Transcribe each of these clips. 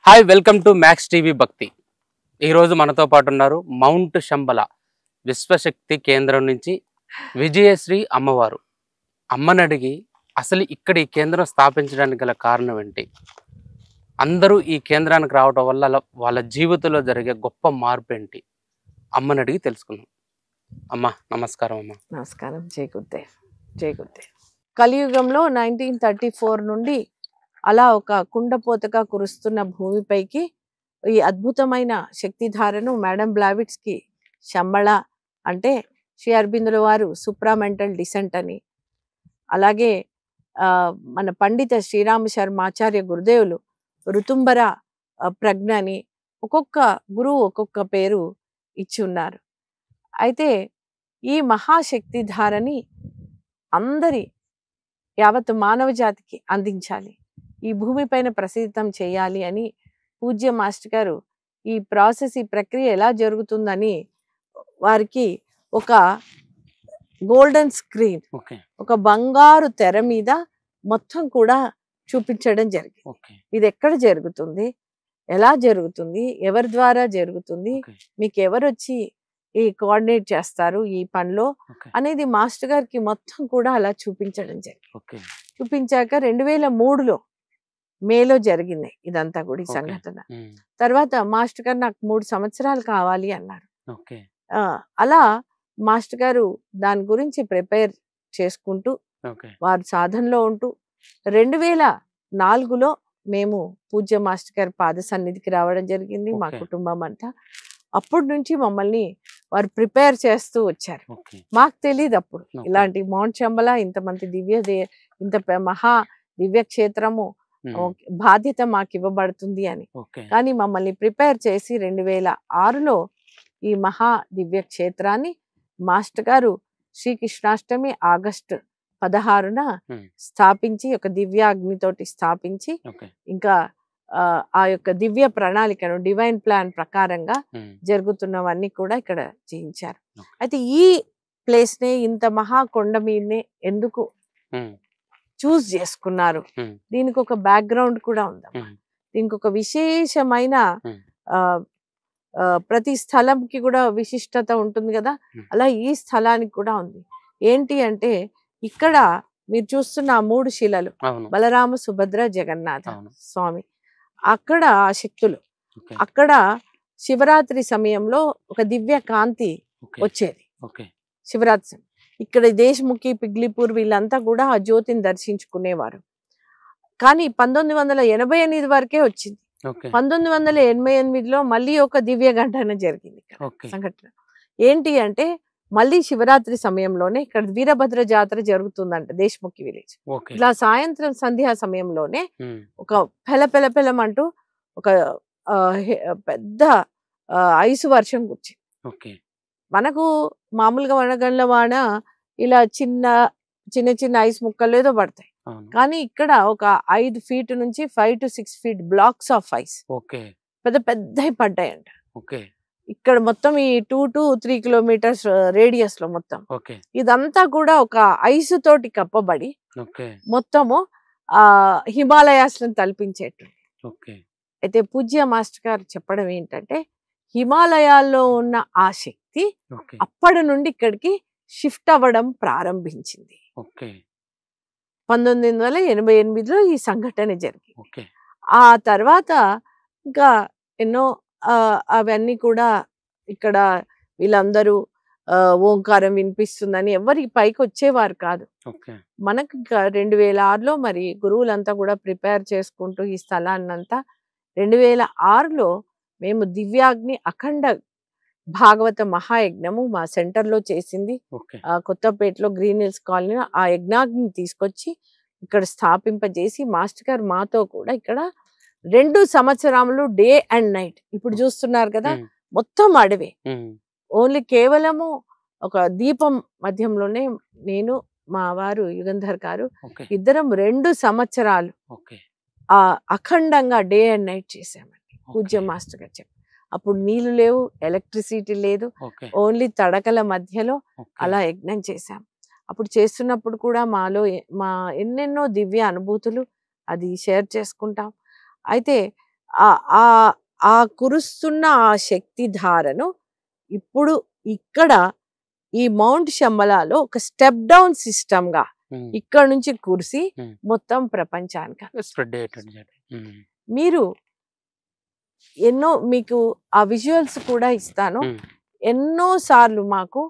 Hi welcome to max TV భక్తి. ఈరోజు మనతో పాటు ఉన్నారు మౌంట్ శంబల విశ్వశక్తి కేంద్రం నుంచి విజయశ్రీ అమ్మవారు. అమ్మని అడిగి అసలు ఇక్కడ ఈ కేంద్రం స్థాపించడానికి గల కారణం ఏంటి, అందరూ ఈ కేంద్రానికి రావడం వల్ల వాళ్ళ జీవితంలో జరిగే గొప్ప మార్పు ఏంటి, అమ్మని అడిగి తెలుసుకుందాం. అమ్మ నమస్కారం. అమ్మ నమస్కారం. జై గురుదేవ్. జై గురుదేవ్. కలియుగంలో 1934 నుండి అలా ఒక కుండపోతగా కురుస్తున్న భూమిపైకి ఈ అద్భుతమైన శక్తిధారను మేడం బ్లావిట్స్కి శంబళ అంటే శ్రీ అరబిందుల వారు సుప్రామెంటల్ డిసెంట్ అని, అలాగే మన పండిత శ్రీరామ శర్మాచార్య గురుదేవులు ఋతుంబర ప్రజ్ఞ అని ఒక్కొక్క గురువు ఒక్కొక్క పేరు ఇచ్చి ఉన్నారు. అయితే ఈ మహాశక్తి ధారని అందరి యావత్ మానవ జాతికి అందించాలి, ఈ భూమిపైన ప్రసిద్ధం చేయాలి అని పూజ్య మాస్టర్ గారు ఈ ప్రాసెస్, ఈ ప్రక్రియ ఎలా జరుగుతుందని వారికి ఒక గోల్డెన్ స్క్రీన్, ఒక బంగారు తెర మీద మొత్తం కూడా చూపించడం జరిగింది. ఇది ఎక్కడ జరుగుతుంది, ఎలా జరుగుతుంది, ఎవరి ద్వారా జరుగుతుంది, మీకు ఎవరు వచ్చి ఈ కోఆర్డినేట్ చేస్తారు ఈ పనిలో అనేది మాస్టర్ గారికి మొత్తం కూడా అలా చూపించడం జరిగింది. చూపించాక 2003లో మేలో జరిగింది ఇదంతా కూడా ఈ సంఘటన. తర్వాత మాస్టర్ గారు నాకు 3 సంవత్సరాలు కావాలి అన్నారు. అలా మాస్టర్ గారు దాని గురించి ప్రిపేర్ చేసుకుంటూ వారు సాధనలో ఉంటూ 2004లో మేము పూజ్య మాస్టర్ గారి పాద సన్నిధికి రావడం జరిగింది, మా కుటుంబం అంతా. అప్పటి నుంచి మమ్మల్ని వారు ప్రిపేర్ చేస్తూ వచ్చారు. మాకు తెలియదు అప్పుడు ఇలాంటి మౌంట్ శంబల ఇంతమంది ఇంత మహా దివ్య క్షేత్రము బాధ్యత మాకు ఇవ్వబడుతుంది అని. కానీ మమ్మల్ని ప్రిపేర్ చేసి 2006లో ఈ మహా దివ్య క్షేత్రాన్ని మాస్టర్ గారు శ్రీకృష్ణాష్టమి ఆగస్టు 16న స్థాపించి, ఒక దివ్యాగ్నితోటి స్థాపించి, ఇంకా ఆ యొక్క దివ్య ప్రణాళికను డివైన్ ప్లాన్ ప్రకారంగా జరుగుతున్నవన్నీ కూడా ఇక్కడ చేయించారు. అయితే ఈ ప్లేస్ నే ఇంత మహా కొండ మీదనే ఎందుకు చూస్ చేసుకున్నారు, దీనికి ఒక బ్యాక్గ్రౌండ్ కూడా ఉందమ్మా. దీనికి ఒక విశేషమైన ప్రతి స్థలంకి కూడా విశిష్టత ఉంటుంది కదా, అలా ఈ స్థలానికి కూడా ఉంది. ఏంటి అంటే ఇక్కడ మీరు చూస్తున్న 3 శిలలు బలరామ సుభద్ర జగన్నాథ స్వామి, అక్కడ ఆ శక్తులు, అక్కడ శివరాత్రి సమయంలో ఒక దివ్య కాంతి వచ్చేది శివరాత్రి. ఇక్కడ దేశముఖి పిగ్లిపూర్ వీళ్ళంతా కూడా ఆ జ్యోతిని దర్శించుకునేవారు. కానీ 1988 వరకే వచ్చింది. 1988లో మళ్ళీ ఒక దివ్య ఘటన జరిగింది సంఘటన. ఏంటి అంటే మళ్ళీ శివరాత్రి సమయంలోనే ఇక్కడ వీరభద్ర జాతర జరుగుతుందంట దేశముఖి విలేజ్. ఇలా సాయంత్రం సంధ్యా సమయంలోనే ఒక పెలమంటూ ఒక పెద్ద ఐసు వర్షం కూర్చింది. మనకు మామూలుగా వడగండ్ల వాన ఇలా చిన్న ఐస్ ముక్కలు ఏదో పడతాయి, కానీ ఇక్కడ ఒక 5 ఫీట్ నుంచి 5 to 6 feet blocks of ice పెద్దవి పడ్డాయంట. ఇక్కడ మొత్తం ఈ 2 to 3 కిలోమీటర్స్ రేడియస్ లో మొత్తం ఇదంతా కూడా ఒక ఐసు తోటి కప్పబడి మొత్తము హిమాలయాస్లను తలపించేట్టు. అయితే పూజ్య మాస్టర్ గారు చెప్పడం ఏంటంటే హిమాలయాల్లో ఉన్న ఆ శక్తి అప్పటి నుండి ఇక్కడికి షిఫ్ట్ అవ్వడం ప్రారంభించింది. 1988లో ఈ సంఘటన జరిగింది. ఆ తర్వాత ఇంకా ఎన్నో అవన్నీ కూడా ఇక్కడ వీళ్ళందరూ ఓంకారం వినిపిస్తుందని ఎవరి పైకి వచ్చేవారు కాదు. మనకు 2006లో మరి గురువులంతా కూడా ప్రిపేర్ చేసుకుంటూ ఈ స్థలాన్నంతా 2006లో మేము దివ్యాగ్ని అఖండ భాగవత మహాయజ్ఞము మా సెంటర్లో చేసింది. కొత్తపేటలో గ్రీన్ హిల్స్ కాలనీలో ఆ యజ్ఞాగ్ని తీసుకొచ్చి ఇక్కడ స్థాపింపజేసి మాస్టర్ గారు మాతో కూడా ఇక్కడ 2 సంవత్సరాలు డే అండ్ నైట్, ఇప్పుడు చూస్తున్నారు కదా మొత్తం అడవే, ఓన్లీ కేవలము ఒక దీపం మధ్యంలోనే నేను మా వారు యుగంధర్ గారు ఇద్దరం 2 సంవత్సరాలు అఖండంగా డే అండ్ నైట్ చేసామండి. పూజ్య మాస్టర్ గారు చెప్పారు. అప్పుడు నీళ్లు లేవు, ఎలక్ట్రిసిటీ లేదు, ఓన్లీ తడకల మధ్యలో అలా యజ్ఞం చేశాం. అప్పుడు చేస్తున్నప్పుడు కూడా మాలో ఎన్నెన్నో దివ్య అనుభూతులు అది షేర్ చేసుకుంటాం. అయితే ఆ ఆ ఆ కురుస్తున్న ఆ శక్తి ధారను ఇప్పుడు ఇక్కడ ఈ మౌంట్ శంబలాలో ఒక స్టెప్ డౌన్ సిస్టమ్ గా ఇక్కడ నుంచి కురిసి మొత్తం ప్రపంచానికి స్ప్రెడ్ అయ్యేటట్టు. మీరు ఎన్నో మీకు ఆ విజువల్స్ కూడా ఇస్తాను. ఎన్నో సార్లు మాకు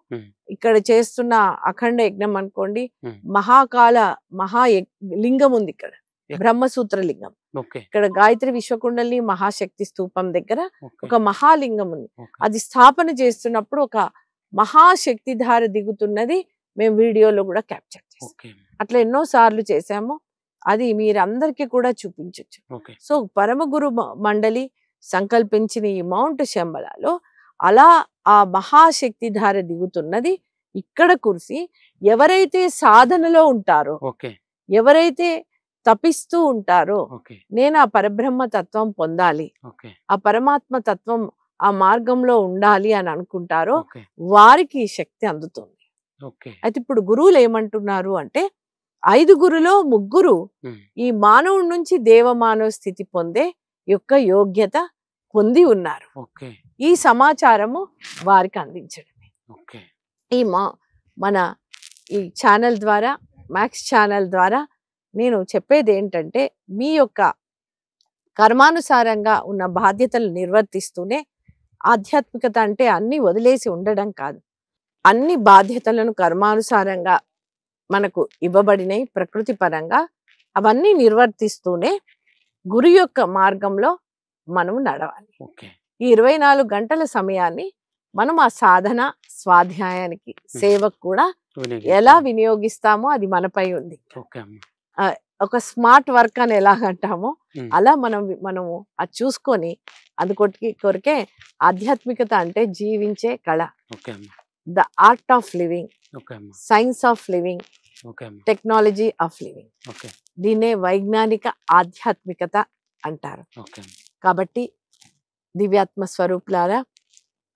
ఇక్కడ చేస్తున్న అఖండ యజ్ఞం అనుకోండి, మహాకాల లింగం ఉంది ఇక్కడ, బ్రహ్మసూత్ర లింగం. ఇక్కడ గాయత్రి విశ్వకుండలి మహాశక్తి స్తూపం దగ్గర ఒక మహాలింగం ఉంది. అది స్థాపన చేస్తున్నప్పుడు ఒక మహాశక్తి ధార దిగుతున్నది మేము వీడియోలో కూడా క్యాప్చర్ చేస్తాం. అట్లా ఎన్నో సార్లు చేసాము. అది మీరందరికీ కూడా చూపించవచ్చు. సో పరమ గురు మండలి సంకల్పించిన ఈ మౌంట్ శంబలాలో అలా ఆ మహాశక్తి ధార దిగుతున్నది ఇక్కడ కురిసి ఎవరైతే సాధనలో ఉంటారో, ఎవరైతే తపిస్తూ ఉంటారో, నేను ఆ పరబ్రహ్మ తత్వం పొందాలి, ఆ పరమాత్మ తత్వం ఆ మార్గంలో ఉండాలి అని అనుకుంటారో వారికి శక్తి అందుతుంది. అయితే ఇప్పుడు గురువులు ఏమంటున్నారు అంటే 5గురులో 3 ఈ మానవుడి నుంచి దేవమానవ స్థితి పొందే యొక్క యోగ్యత పొంది ఉన్నారు. ఈ సమాచారము వారికి అందించడమే. ఈ మన ఈ ఛానల్ ద్వారా, మ్యాక్స్ ఛానల్ ద్వారా నేను చెప్పేది ఏంటంటే మీ యొక్క కర్మానుసారంగా ఉన్న బాధ్యతలు నిర్వర్తిస్తూనే, ఆధ్యాత్మికత అంటే అన్ని వదిలేసి ఉండడం కాదు, అన్ని బాధ్యతలను కర్మానుసారంగా మనకు ఇవ్వబడినవి ప్రకృతి పరంగా, అవన్నీ నిర్వర్తిస్తూనే గురు యొక్క మార్గంలో మనం నడవాలి. ఈ 24 గంటల సమయాన్ని మనం ఆ సాధన, స్వాధ్యాయానికి, సేవకు కూడా ఎలా వినియోగిస్తామో అది మనపై ఉంది. ఒక స్మార్ట్ వర్క్ అని ఎలాగంటామో అలా మనము అది చూసుకొని కొరికే ఆధ్యాత్మికత అంటే జీవించే కళ, the art of living, science of living, technology of living. దీన్నే వైజ్ఞానిక ఆధ్యాత్మికత అంటారు. కాబట్టి దివ్యాత్మ స్వరూపులారా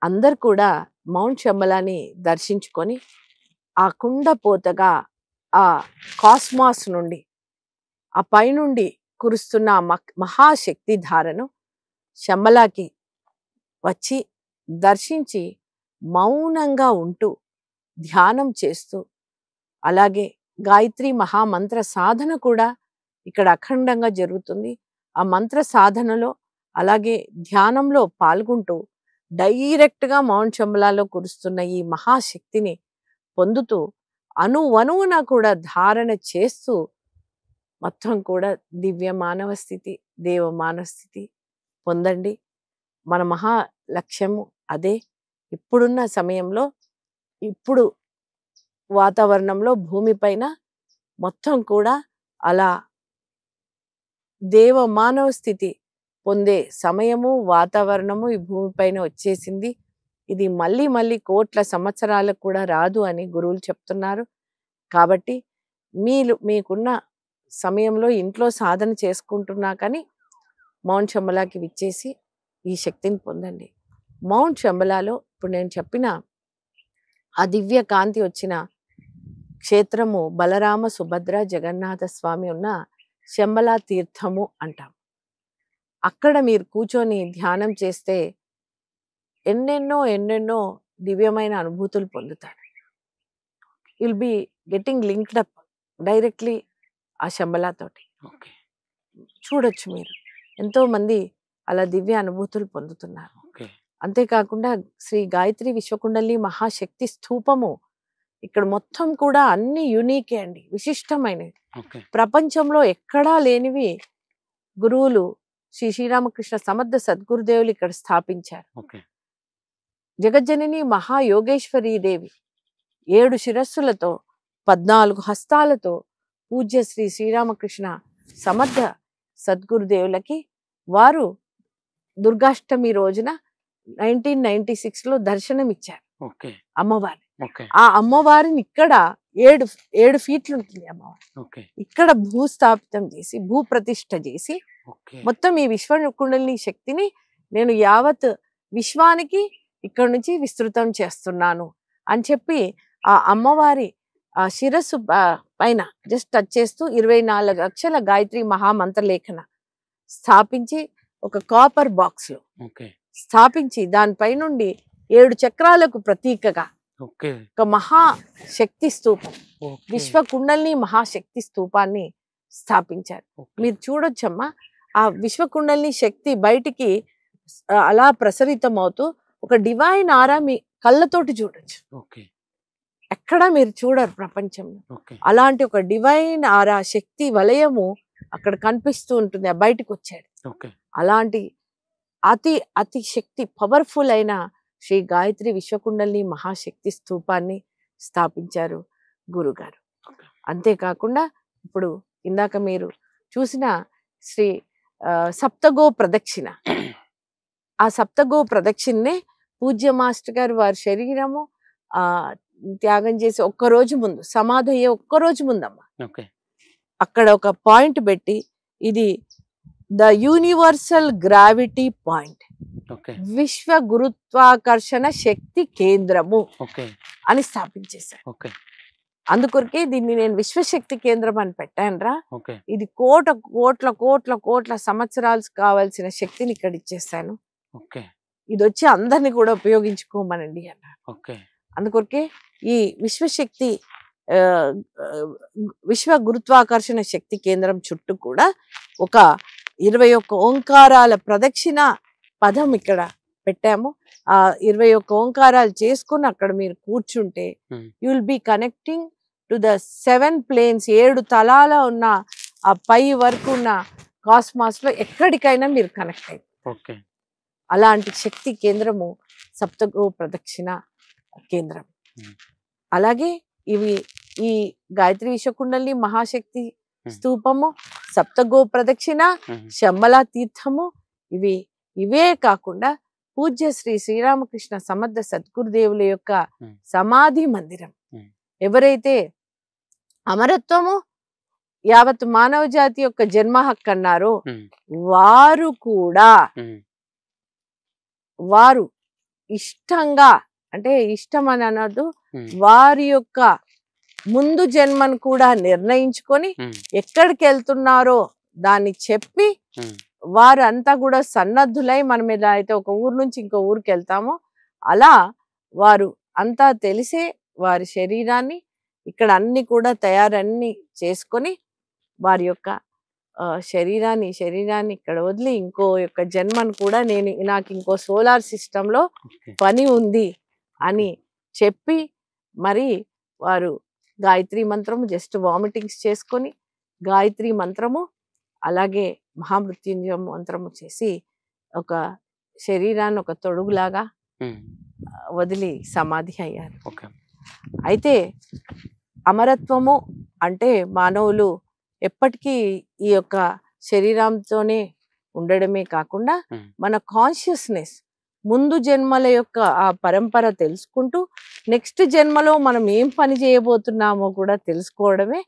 అందరు కూడా మౌంట్ శంబలాని దర్శించుకొని ఆ కుండపోతగా ఆ కాస్మాస్ నుండి, ఆ పైనుండి కురుస్తున్న మహాశక్తి ధారను శంబలాకి వచ్చి దర్శించి మౌనంగా ఉంటూ ధ్యానం చేస్తూ, అలాగే గాయత్రి మహామంత్ర సాధన కూడా ఇక్కడ అఖండంగా జరుగుతుంది. ఆ మంత్ర సాధనలో అలాగే ధ్యానంలో పాల్గొంటూ డైరెక్ట్గా మౌంట్ శంబలాలో కురుస్తున్న ఈ మహాశక్తిని పొందుతూ అణువణువున కూడా ధారణ చేస్తూ మొత్తం కూడా దివ్య మానవ స్థితి, దేవ మానవ స్థితి పొందండి. మన మహా లక్ష్యము అదే. ఇప్పుడున్న సమయంలో, ఇప్పుడు వాతావరణంలో భూమిపైన మొత్తం కూడా అలా దేవ మానవ స్థితి పొందే సమయము, వాతావరణము ఈ భూమిపైన వచ్చేసింది. ఇది మళ్ళీ మళ్ళీ కోట్ల సంవత్సరాలకు కూడా రాదు అని గురువులు చెప్తున్నారు. కాబట్టి మీకున్న సమయంలో ఇంట్లో సాధన చేసుకుంటున్నా కానీ మౌంట్ శంబలాకి విచ్చేసి ఈ శక్తిని పొందండి. మౌంట్ శంబలాలో ఇప్పుడు నేను చెప్పిన ఆ దివ్య కాంతి వచ్చిన క్షేత్రము బలరామ సుభద్ర జగన్నాథ స్వామి ఉన్న శంబలా తీర్థము అంటాం. అక్కడ మీరు కూర్చొని ధ్యానం చేస్తే ఎన్నెన్నో దివ్యమైన అనుభూతులు పొందుతారు. Will be getting linked up directly ఆ శంబలా తోటి. చూడొచ్చు మీరు, ఎంతో మంది అలా దివ్య అనుభూతులు పొందుతున్నారు. అంతేకాకుండా శ్రీ గాయత్రి విశ్వకుండలి మహాశక్తి స్తూపము ఇక్కడ మొత్తం కూడా అన్ని యూనికే అండి, విశిష్టమైనవి. ప్రపంచంలో ఎక్కడా లేనివి గురువులు శ్రీ శ్రీరామకృష్ణ సమర్థ సద్గురుదేవులు ఇక్కడ స్థాపించారు. జగజ్జనని మహాయోగేశ్వరీ దేవి 7 శిరస్సులతో 14 హస్తాలతో పూజ్య శ్రీ శ్రీరామకృష్ణ సమర్థ సద్గురుదేవులకి వారు దుర్గాష్టమి రోజున 1996లో దర్శనం ఇచ్చారు అమ్మవారిని. ఆ అమ్మవారిని ఇక్కడ 7 ఫీట్లు ఉంటుంది అమ్మవారు. ఇక్కడ భూస్థాపితం చేసి, భూప్రతిష్ఠ చేసి మొత్తం ఈ విశ్వకుండలిని శక్తిని నేను యావత్ విశ్వానికి ఇక్కడ నుంచి విస్తృతం చేస్తున్నాను అని చెప్పి ఆ అమ్మవారి ఆ శిరస్సు పైన జస్ట్ టచ్ చేస్తూ 24 అక్షల గాయత్రి మహామంత్రలేఖన స్థాపించి ఒక కాపర్ బాక్స్ లో ఓకే స్థాపించి దానిపై నుండి 7 చక్రాలకు ప్రతీకగా ఓకే ఒక మహాశక్తి స్తూపం, ఓకే విశ్వకుండలిని మహాశక్తి స్తూపాన్ని స్థాపించారు. మీరు చూడొచ్చమ్మా, ఆ విశ్వకుండలిని శక్తి బయటికి అలా ప్రసరితం అవుతూ ఒక డివైన్ ఆరా మీ కళ్ళతోటి చూడొచ్చు. ఓకే ఎక్కడా మీరు చూడరు ప్రపంచంలో. ఓకే అలాంటి ఒక డివైన్ ఆరా శక్తి వలయము అక్కడ కనిపిస్తూ ఉంటుంది. ఆ బయటకు వచ్చాడు. ఓకే అలాంటి అతి అతి శక్తి పవర్ఫుల్ అయిన శ్రీ గాయత్రి విశ్వకుండలిని మహాశక్తి స్తూపాన్ని స్థాపించారు గురుగారు. అంతేకాకుండా ఇప్పుడు ఇందాక మీరు చూసిన శ్రీ సప్తగో ప్రదక్షిణ, ఆ సప్తగో ప్రదక్షిణనే పూజ్య మాస్టర్ గారు వారి శరీరము త్యాగం చేసి ఒక్కరోజు ముందు, సమాధి అయ్యే ఒక్కరోజు ముందమ్మా, ఓకే అక్కడ ఒక పాయింట్ పెట్టి ఇది the universal gravity point, okay విశ్వ గురుత్వాకర్షణ శక్తి కేంద్రము ఓకే అని స్థాపించేశారు. ఓకే అందుకొరకే దీన్ని నేను విశ్వశక్తి కేంద్రం అని పెట్టానురా. ఓకే ఇది కోట్ల కోట్ల కోట్ల కోట్ల సంవత్సరాలు కావాల్సిన శక్తిని ఇక్కడ ఇచ్చేస్తాను, ఓకే ఇది వచ్చి అందరిని కూడా ఉపయోగించుకోమనండి అన్నారు. ఓకే అందుకొరకే ఈ విశ్వశక్తి విశ్వ గురుత్వాకర్షణ శక్తి కేంద్రం చుట్టూ కూడా ఒక 21 ఓంకారాల ప్రదక్షిణ పదం ఇక్కడ పెట్టాము. ఆ 21 ఓంకారాలు చేసుకుని అక్కడ మీరు కూర్చుంటే you will be connecting to the 7 planes, 7 తలాల ఉన్న ఆ పై వరకు ఉన్న కాస్మాస్ లో ఎక్కడికైనా మీరు కనెక్ట్ అయ్యి, అలాంటి శక్తి కేంద్రము సప్తగో ప్రదక్షిణ కేంద్రం. అలాగే ఇవి ఈ గాయత్రి విశ్వకుండలిని మహాశక్తి స్తూపము, సప్తగో ప్రదక్షిణ, శంబలా తీర్థము, ఇవే కాకుండా పూజ్య శ్రీ శ్రీరామకృష్ణ సమర్థ సద్గురుదేవుల యొక్క సమాధి మందిరం. ఎవరైతే అమరత్వము యావత్ మానవ జాతి యొక్క జన్మ హక్కు అన్నారో వారు కూడా వారు ఇష్టంగా, అంటే ఇష్టం అని అనదు, వారి యొక్క ముందు జన్మను కూడా నిర్ణయించుకొని ఎక్కడికి వెళ్తున్నారో దాన్ని చెప్పి వారు అంతా కూడా సన్నద్ధులై, మనం ఎలా అయితే ఒక ఊరు నుంచి ఇంకో ఊరికి వెళ్తామో అలా వారు అంతా తెలిసే వారి శరీరాన్ని ఇక్కడ అన్ని కూడా తయారన్నీ చేసుకొని వారి యొక్క శరీరాన్ని ఇక్కడ వదిలి ఇంకో యొక్క జన్మను కూడా నాకు ఇంకో సోలార్ సిస్టంలో పని ఉంది అని చెప్పి మరి వారు గాయత్రి మంత్రము జస్ట్ వామిటింగ్స్ చేసుకొని గాయత్రి మంత్రము అలాగే మహామృత్యుంజయ మంత్రము చేసి ఒక శరీరాన్ని ఒక తొడుగులాగా వదిలి సమాధి అయ్యారు. అయితే అమరత్వము అంటే మానవులు ఎప్పటికీ ఈ యొక్క శరీరంతోనే ఉండడమే కాకుండా మన కాన్షియస్నెస్ ముందు జన్మల యొక్క ఆ పరంపర తెలుసుకుంటూ నెక్స్ట్ జన్మలో మనం ఏం పని చేయబోతున్నామో కూడా తెలుసుకోవడమే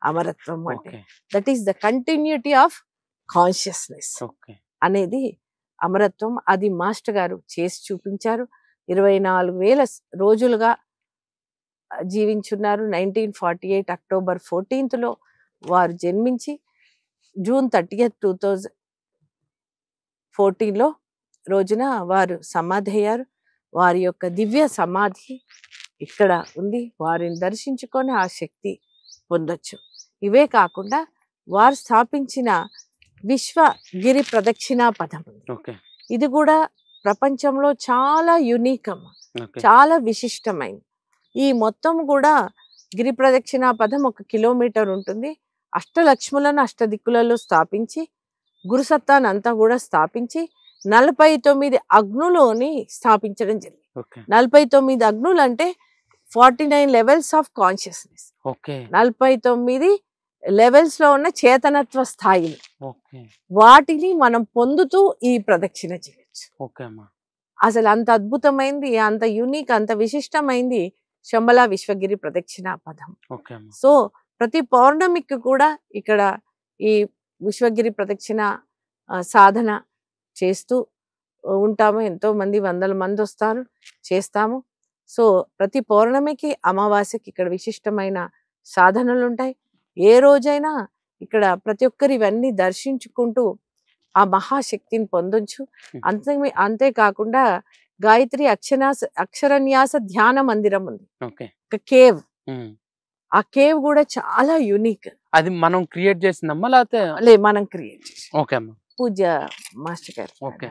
అమరత్వం అంటే. That is the continuity of consciousness అనేది అమరత్వం. అది మాస్టర్ గారు చేసి చూపించారు. 24,000 రోజులుగా జీవించున్నారు. 1948 అక్టోబర్ 14th వారు జన్మించి జూన్ 30th 2014 రోజున వారు సమాధి అయ్యారు. వారి యొక్క దివ్య సమాధి ఇక్కడ ఉంది. వారిని దర్శించుకొని ఆ శక్తి పొందొచ్చు. ఇవే కాకుండా వారు స్థాపించిన విశ్వగిరి ప్రదక్షిణా పదం ఉంది. ఇది కూడా ప్రపంచంలో చాలా యునీక్ అమ్మ, చాలా విశిష్టమైంది. ఈ మొత్తం కూడా గిరి ప్రదక్షిణా పదం 1 కిలోమీటర్ ఉంటుంది. అష్టలక్ష్ములను అష్టదిక్కులలో స్థాపించి గురుసత్తాన్ని అంతా కూడా స్థాపించి 49 అగ్నులోని స్థాపించడం జరిగింది. 49 అగ్నులు అంటే 49 లెవెల్స్ ఆఫ్ కాన్షియస్నెస్. 49 లెవెల్స్ లో ఉన్న చేతనత్వ స్థాయిలు, వాటిని మనం పొందుతూ ఈ ప్రదక్షిణ చేయొచ్చు. అసలు అంత అద్భుతమైంది, అంత యూనిక్, అంత విశిష్టమైంది శంబలా విశ్వగిరి ప్రదక్షిణ పదం. సో ప్రతి పౌర్ణమికి కూడా ఇక్కడ ఈ విశ్వగిరి ప్రదక్షిణ సాధన చేస్తూ ఉంటాము. ఎంతో మంది, 100 మంది వస్తారు, చేస్తాము. సో ప్రతి పౌర్ణమికి అమావాస్యకి ఇక్కడ విశిష్టమైన సాధనలు ఉంటాయి. ఏ రోజైనా ఇక్కడ ప్రతి ఒక్కరు ఇవన్నీ దర్శించుకుంటూ ఆ మహాశక్తిని పొందొచ్చు. అంతేకాకుండా గాయత్రి అక్షరన్యాస ధ్యాన మందిరం ఉంది, ఒక కేవ్. ఆ కేవ్ కూడా చాలా యూనిక్. అది మనం క్రియేట్ చేసిందమ్మా లేకపోతే మనం క్రియేట్ చేసి ఓకే అమ్మా పూజ మాస్టర్ గారు. ఓకే